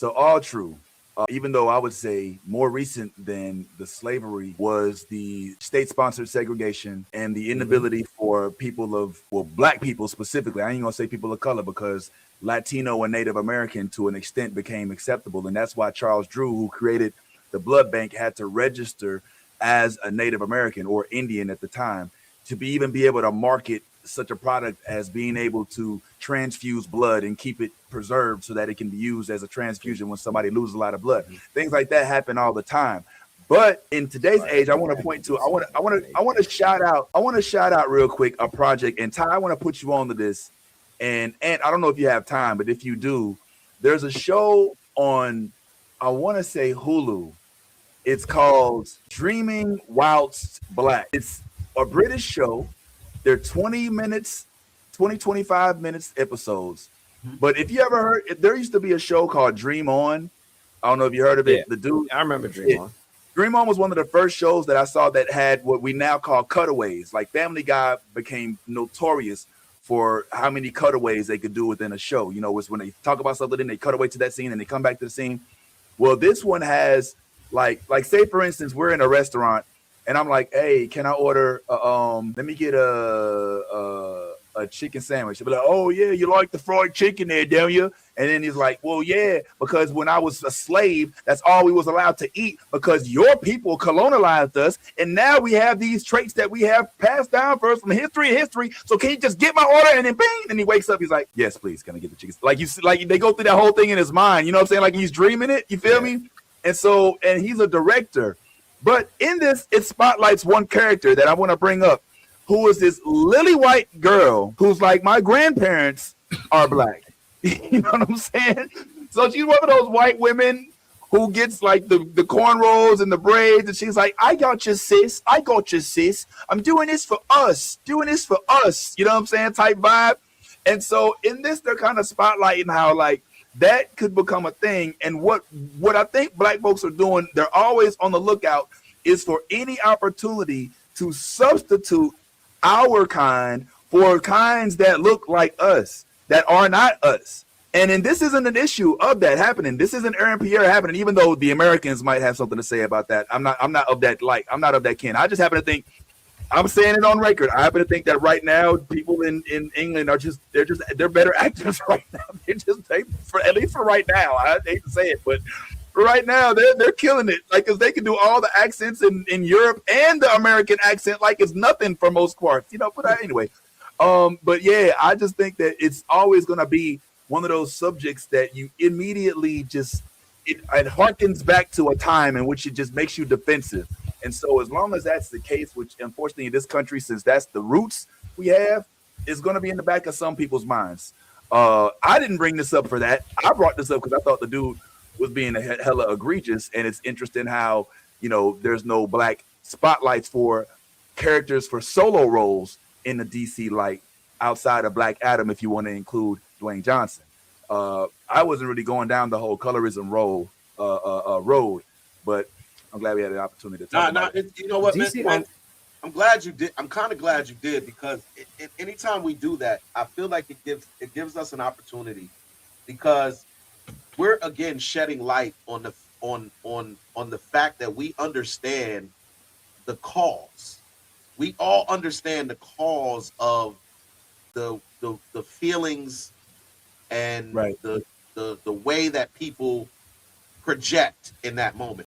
So all true. Even though I would say more recent than the slavery was the state-sponsored segregation and the Mm-hmm. inability for people of, well, black people specifically. I ain't gonna say people of color because Latino and Native American to an extent became acceptable, and that's why Charles Drew, who created the blood bank, had to register as a Native American or Indian at the time to be able to market such a product as being able to transfuse blood and keep it preserved so that it can be used as a transfusion when somebody loses a lot of blood. Mm-hmm. Things like that happen all the time. But in today's Right. age, I want to point to I want to shout out real quick a project. And Ty, I want to put you on to this. And I don't know if you have time, but if you do, there's a show on, I want to say Hulu. It's called Dreaming Whilst Black. It's a British show. They're 20 minutes, 25 minutes episodes. Mhm. But if you ever heard, there used to be a show called Dream On. I don't know if you heard of Yeah, it. The dude, I remember Dream yeah, On. Dream On was one of the first shows that I saw that had what we now call cutaways. Like Family Guy became notorious for how many cutaways they could do within a show. You know, it's when they talk about something, then they cut away to that scene and they come back to the scene. Well, this one has like say for instance, we're in a restaurant and I'm like, hey, can I order let me get a chicken sandwich. They'll be like, oh yeah, you like the fried chicken there, don't you? And then he's like, well, yeah, because when I was a slave, that's all we was allowed to eat because your people colonialized us, and now we have these traits that we have passed down for us from history to history. So can you just get my order? And then bing, and he wakes up, he's like, yes, please, can I get the chicken? Like you, like they go through that whole thing in his mind. You know what I'm saying? Like he's dreaming it. You feel Yeah. me? And so, and he's a director. But in this, it spotlights one character that I want to bring up, who is this lily white girl who's like, my grandparents are black. You know what I'm saying? So she's one of those white women who gets like the cornrows and the braids, and she's like, I got you, sis. I got you, sis. I'm doing this for us. Doing this for us. You know what I'm saying? Type vibe. And so in this, they're kind of spotlighting how like that could become a thing. And what I think black folks are doing, they're always on the lookout, is for any opportunity to substitute our kind for kinds that look like us, that are not us. And then this isn't an issue of that happening. This isn't Aaron Pierre happening, even though the Americans might have something to say about that. I'm not of that like I'm not of that kin. I just happen to think, I'm saying it on record, I happen to think that right now people in England are they're better actors right now. For at least for right now. I hate to say it, but right now they're killing it. Like, cause they can do all the accents in Europe and the American accent like it's nothing for most parts. You know, but anyway. But yeah, I just think that it's always gonna be one of those subjects that you immediately just it harkens back to a time in which it just makes you defensive. And so as long as that's the case, which unfortunately in this country, since that's the roots we have, is gonna be in the back of some people's minds. I didn't bring this up for that. I brought this up because I thought the dude was being a hella egregious, and it's interesting how, you know, there's no black spotlights for characters for solo roles in the DC light outside of Black Adam, if you want to include Dwayne Johnson. I wasn't really going down the whole colorism road, but I'm glad we had an opportunity to talk about it. You know what, man? DC Well, I'm glad you did. I'm kind of glad you did because anytime we do that, I feel like it gives us an opportunity because we're again shedding light on the fact that we understand the cause. We all understand the cause of the feelings and Right. the way that people project in that moment.